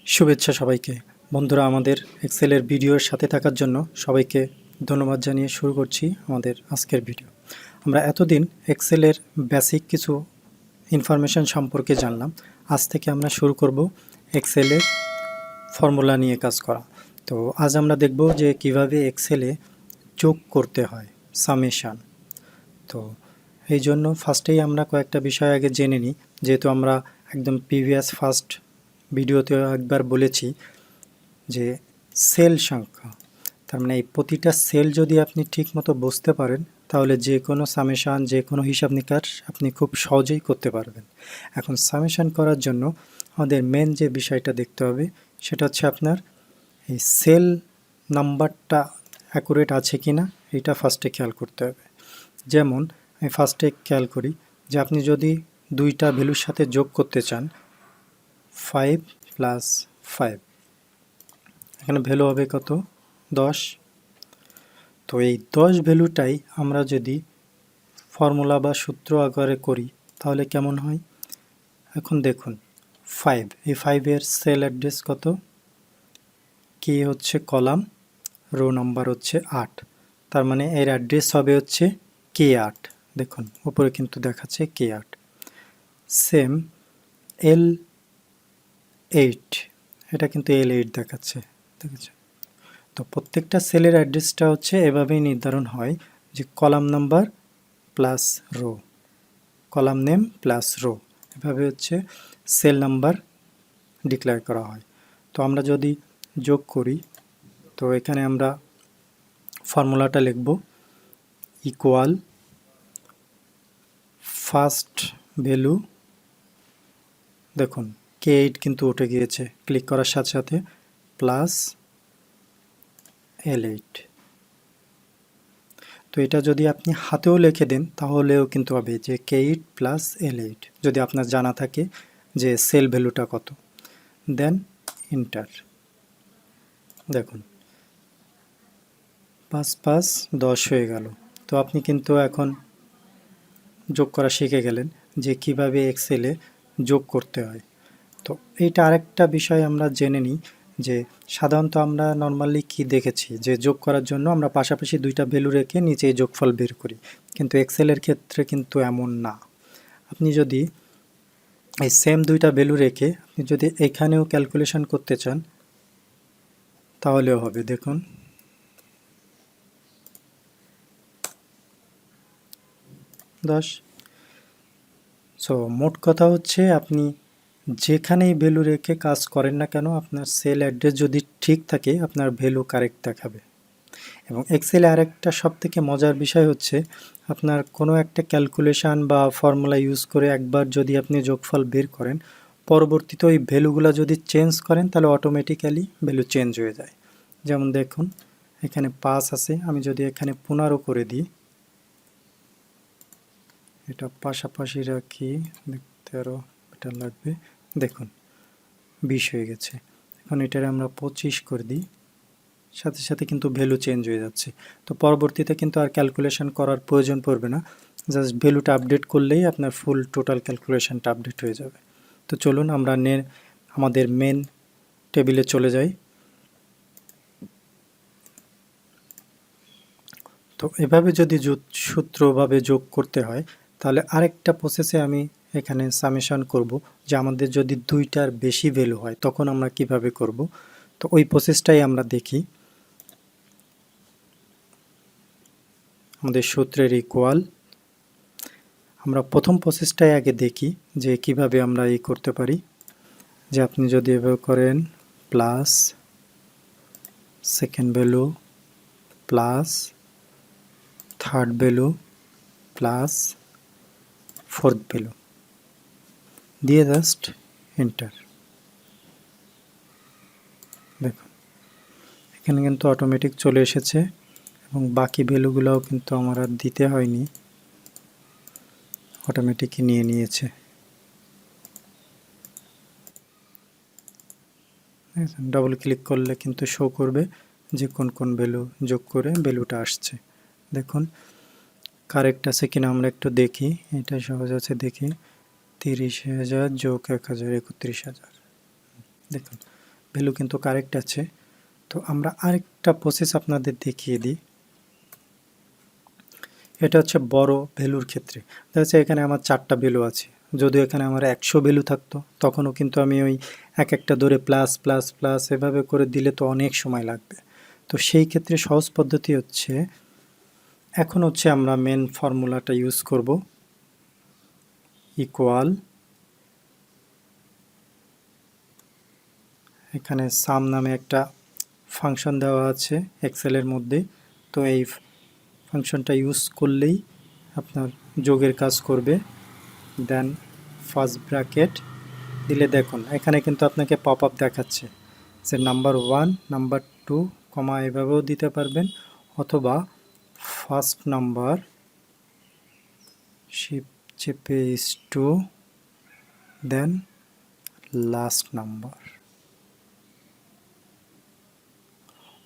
শুভেচ্ছা সবাইকে। বন্ধুরা, আমাদের এক্সেলের ভিডিওর সাথে থাকার জন্য সবাইকে ধন্যবাদ জানিয়ে শুরু করছি আমাদের আজকের ভিডিও। আমরা এতদিন এক্সেলের বেসিক কিছু ইনফরমেশন সম্পর্কে জানলাম। আজ থেকে আমরা শুরু করব এক্সেলের ফর্মুলা নিয়ে কাজ করা। তো আজ আমরা দেখব যে কিভাবে এক্সেলে যোগ করতে হয়, সামেশান। তো এই জন্য ফার্স্টেই আমরা কয়েকটা বিষয় আগে জেনে নিই, যেহেতু আমরা একদম প্রিভিয়াস ফার্স্ট ভিডিওতে একবার বলেছি যে সেল সংখ্যা, তার মানে এই প্রতিটা সেল যদি আপনি ঠিকমতো বুঝতে পারেন তাহলে যে কোনো সামেশান, যে কোনো হিসাব নিকাশ আপনি খুব সহজেই করতে পারবেন। এখন সামেশান করার জন্য আমাদের মেন যে বিষয়টা দেখতে হবে সেটা হচ্ছে আপনার এই সেল নাম্বারটা অ্যাকুরেট আছে কি না, এটা ফার্স্টে খেয়াল করতে হবে। যেমন আমি ফার্স্টে খেয়াল করি যে আপনি যদি দুইটা ভ্যালুর সাথে যোগ করতে চান 5 + 5, এখানে ভ্যালু হবে কত? 10। তো এই 10 ভ্যালুটাই আমরা যদি ফর্মুলা বা সূত্র আকারে করি তাহলে কেমন হয়? এখন দেখুন 5, এই 5-এর সেল অ্যাড্রেস কত? কে হচ্ছে কলাম, রো নাম্বার হচ্ছে 8, তার মানে এর অ্যাড্রেস হবে হচ্ছে K8। দেখুন উপরে কিন্তু দেখাচ্ছে K8। সেম L8, এটা কিন্তু L8 দেখাচ্ছে, দেখেছে? তো প্রত্যেকটা সেলের অ্যাড্রেসটা হচ্ছে এভাবেই নির্ধারণ হয় যে column number plus row, column name plus row, এভাবে হচ্ছে সেল নাম্বার ডিক্লেয়ার করা হয়। তো আমরা যদি যোগ করি তো এখানে আমরা ফর্মুলাটা লিখব ইকুয়াল ফার্স্ট ভ্যালু, দেখুন K8 কিন্তু উঠে গিয়েছে ক্লিক করার সাথে সাথে, প্লাস L8। তো এটা যদি আপনি হাতেও লিখে দেন তাহলেও কিন্তু হবে যে K8 + L8, যদি আপনার জানা থাকে যে সেল ভ্যালুটা কত। Then enter. দেখুন 5 5 10 হয়ে গেল। তো আপনি কিন্তু এখন যোগ করা শিখে গেলেন যে কিভাবে এক্সেলে যোগ করতে হয়। তো এইটা আরেকটা বিষয় আমরা জেনে নিই যে সাধারণত আমরা নর্মালি কি দেখেছি যে যোগ করার জন্য আমরা পাশাপাশি দুইটা ভ্যালু রেখে নিচে যোগফল বের করি, কিন্তু এক্সেলের ক্ষেত্রে কিন্তু এমন না। আপনি যদি এই সেম দুইটা ভ্যালু রেখে আপনি যদি এখানেও ক্যালকুলেশন করতে চান তাহলেও হবে। দেখুন 10। সো মোট কথা হচ্ছে আপনি যেখানেই ভ্যালু রেখে কাজ করেন না কেন আপনার সেল অ্যাড্রেস যদি ঠিক থাকে আপনার ভ্যালু কারেক্ট দেখাবে। এবং এক্সেলে আরেকটা সবথেকে মজার বিষয় হচ্ছে আপনার কোনো একটা ক্যালকুলেশান বা ফর্মুলা ইউজ করে একবার যদি আপনি যোগফল বের করেন, পরবর্তীতে ওই ভ্যালুগুলো যদি চেঞ্জ করেন তাহলে অটোমেটিক্যালি ভ্যালু চেঞ্জ হয়ে যায়। যেমন দেখুন এখানে 5 আছে, আমি যদি এখানে 15 করে দিই, এটা পাশাপাশি রাখি, দেখতে আরও বেটার লাগবে। দেখুন 20 হয়ে গেছে। এখন এটার আমরা 25 করে দিই, সাথে সাথে কিন্তু ভ্যালু চেঞ্জ হয়ে যাচ্ছে। তো পরবর্তীতে কিন্তু আর ক্যালকুলেশন করার প্রয়োজন পড়বে না, জাস্ট ভ্যালুটা আপডেট করলেই আপনার ফুল টোটাল ক্যালকুলেশনটা আপডেট হয়ে যাবে। তো চলুন আমরা আমাদের মেন টেবিলে চলে যাই। তো এভাবে যদি সূত্রভাবে যোগ করতে হয় তাহলে আরেকটা প্রসেসে আমি এখানে সামেশন করব যে আমাদের যদি দুইটার বেশি ভ্যালু হয় তখন আমরা কিভাবে করব। তো ওই প্রসেসটাই আমরা দেখি। আমাদের সূত্রের ইকুয়াল, আমরা প্রথম প্রসেসটাই আগে দেখি যে কিভাবে আমরা এই করতে পারি। যে আপনি যদি এভাবে করেন plus second value plus third value plus fourth value দিয়ে জাস্ট এন্টার। দেখুন এখানে কিন্তু অটোমেটিক চলে এসেছে এবং বাকি ভ্যালুগুলোও কিন্তু আমার আর দিতে হয়নি, অটোমেটিকই নিয়ে নিয়েছে। ডাবল ক্লিক করলে কিন্তু শো করবে যে কোন কোন ভ্যালু যোগ করে ভ্যালুটা আসছে। দেখুন কারেক্ট আছে কিনা আমরা একটু দেখি, এটা সহজ আছে দেখি। 30,000 যোগ 1,000 31,000। দেখুন ভ্যালু কিন্তু কারেক্ট আছে। তো আমরা আরেকটা প্রসেস আপনাদের দেখিয়ে দিই। এটা হচ্ছে বড় ভ্যালুর ক্ষেত্রে। দেখা যাচ্ছে এখানে আমার 4টা ভ্যালু আছে, যদিও এখানে আমার 100 ভ্যালু থাকতো তখনও কিন্তু আমি ওই এক একটা ধরে প্লাস প্লাস প্লাস এভাবে করে দিলে তো অনেক সময় লাগবে। তো সেই ক্ষেত্রে সহজ পদ্ধতি হচ্ছে, এখন হচ্ছে আমরা মেন ফর্মুলাটা ইউজ করব, ইকুয়াল, এখানে সাম নামে একটা ফাংশন দেওয়া আছে এক্সেলের মধ্যে। তো এই ফাংশনটা ইউজ করলেই আপনার যোগের কাজ করবে। দেন ফার্স্ট ব্র্যাকেট দিলে দেখুন এখানে কিন্তু আপনাকে পপ আপ দেখাচ্ছে যে নাম্বার 1, নাম্বার 2, কমা এভাবেও দিতে পারবেন, অথবা ফার্স্ট নাম্বার শিফট চেপে টু, দেন লাস্ট নাম্বার,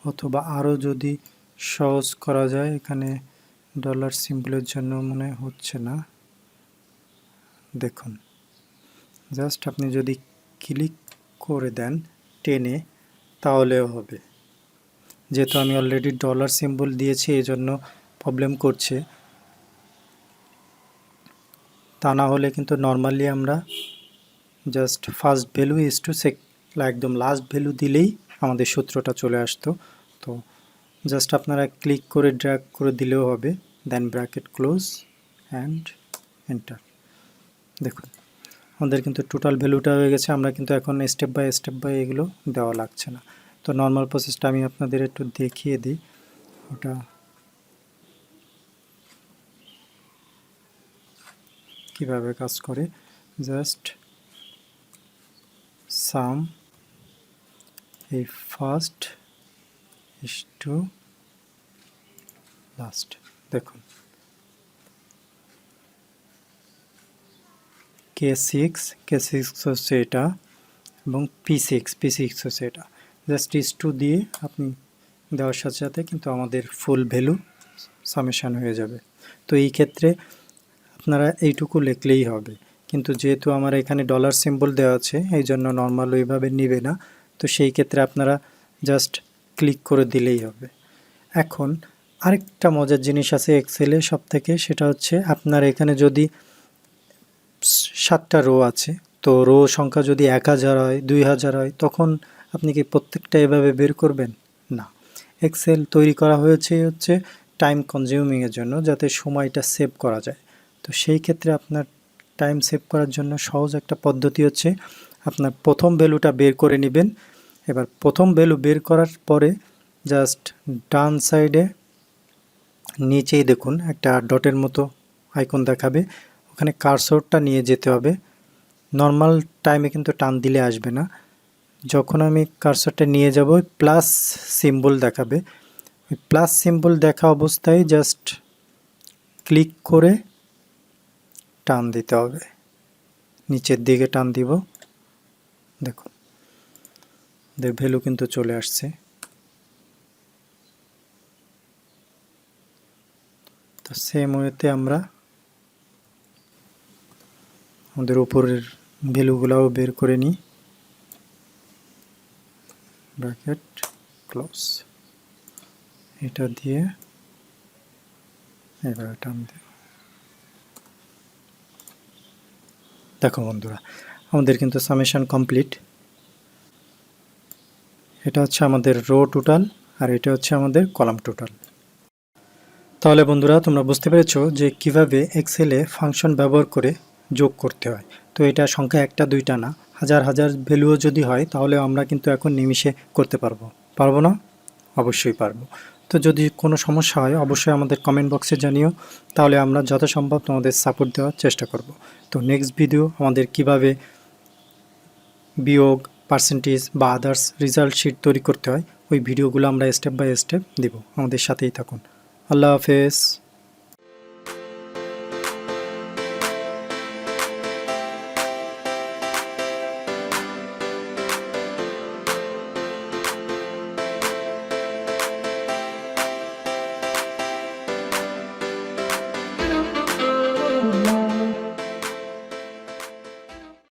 অথবা আরও যদি সহজ করা যায়, এখানে ডলার সিম্বলের জন্য মনে হচ্ছে না, দেখুন জাস্ট আপনি যদি ক্লিক করে দেন টেনে তাহলেও হবে। যেহেতু আমি অলরেডি ডলার সিম্বল দিয়েছি এই জন্য প্রবলেম করছে, তা না হলে কিন্তু নর্মালি আমরা just first value is to একদম লাস্ট ভ্যালু দিলেই আমাদের সূত্রটা চলে আসতো। তো জাস্ট আপনারা ক্লিক করে ড্র্যাগ করে দিলেও হবে, দেন ব্র্যাকেট ক্লোজ অ্যান্ড এন্টার। দেখুন আমাদের কিন্তু টোটাল ভ্যালুটা হয়ে গেছে, আমরা কিন্তু এখন স্টেপ বাই এগুলো দেওয়া লাগছে না। তো নর্মাল প্রসেসটা আমি আপনাদের একটু দেখিয়ে দিই, ওটা কিভাবে কাজ করে। জাস্ট সাম এই ফার্স্ট ইস টু লাস্ট, দেখুন K6 হচ্ছে এটা, এবং P6 হচ্ছে এটা। জাস্ট ইস টু দিয়ে আপনি দেওয়ার সাথে সাথে কিন্তু আমাদের ফুল ভ্যালু সামেশান হয়ে যাবে। তো এই ক্ষেত্রে আপনারা এইটুকু লিখলেই হবে, কিন্তু যেহেতু আমার এখানে ডলার সিম্বল দেওয়া আছে এই জন্য নর্মাল ওইভাবে নিবে না। তো সেই ক্ষেত্রে আপনারা জাস্ট ক্লিক করে দিলেই হবে। এখন আরেকটা মজার জিনিস আছে এক্সেলে সব থেকে, সেটা হচ্ছে আপনার এখানে যদি 7টা রো আছে, তো রো সংখ্যা যদি 1000 হয়, 2000 হয়, তখন আপনি কি প্রত্যেকটা এভাবে বের করবেন? না, এক্সেল তৈরি করা হয়েছে হচ্ছে টাইম কনজিউমিংয়ের জন্য, যাতে সময়টা সেভ করা যায়। তো সেই ক্ষেত্রে আপনার টাইম সেভ করার জন্য সহজ একটা পদ্ধতি হচ্ছে, আপনার প্রথম ভ্যালুটা বের করে নেবেন। এবার প্রথম ভ্যালু বের করার পরে জাস্ট ডান সাইডে নিচেই দেখুন একটা ডটের মতো আইকন দেখাবে, ওখানে কার্সরটা নিয়ে যেতে হবে। নর্মাল টাইমে কিন্তু টান দিলে আসবে না, যখন আমি কার্সরটা নিয়ে যাব প্লাস সিম্বল দেখাবে, ওই প্লাস সিম্বল দেখা অবস্থায় জাস্ট ক্লিক করে টান দিতে হবে, নিচের দিকে টান দিব। দেখুন ভ্যালু কিন্তু চলে আসছে। তো সেম ওয়েতে আমরা আমাদের উপরের ভ্যালুগুলাও বের করে নিই, ব্র্যাকেট ক্লোজ, এটা দিয়ে এবার টান দেব। দেখো বন্ধুরা আমাদের কিন্তু সামেশন কমপ্লিট। এটা হচ্ছে আমাদের রো টোটাল আর এটা হচ্ছে আমাদের কলাম টোটাল। তাহলে বন্ধুরা তোমরা বুঝতে পেরেছো যে কিভাবে এক্সেলে ফাংশন ব্যবহার করে যোগ করতে হয়। তো এটা সংখ্যা একটা দুইটা না, হাজার হাজার ভ্যালুও যদি হয় তাহলে আমরা কিন্তু এখন নিমিষে করতে পারবো না? অবশ্যই পারবো। তো যদি কোনো সমস্যা হয় অবশ্যই আমাদের কমেন্ট বক্সে জানিও, তাহলে আমরা যথাসম্ভব তোমাদের সাপোর্ট দেওয়ার চেষ্টা করব। তো নেক্সট ভিডিও আমাদের কিভাবে বিয়োগ, পার্সেন্টেজ বা আদার্স রেজাল্ট শিট তৈরি করতে হয়, ওই ভিডিওগুলো আমরা স্টেপ বাই স্টেপ দেব। আমাদের সাথেই থাকুন। আল্লাহ হাফেজ।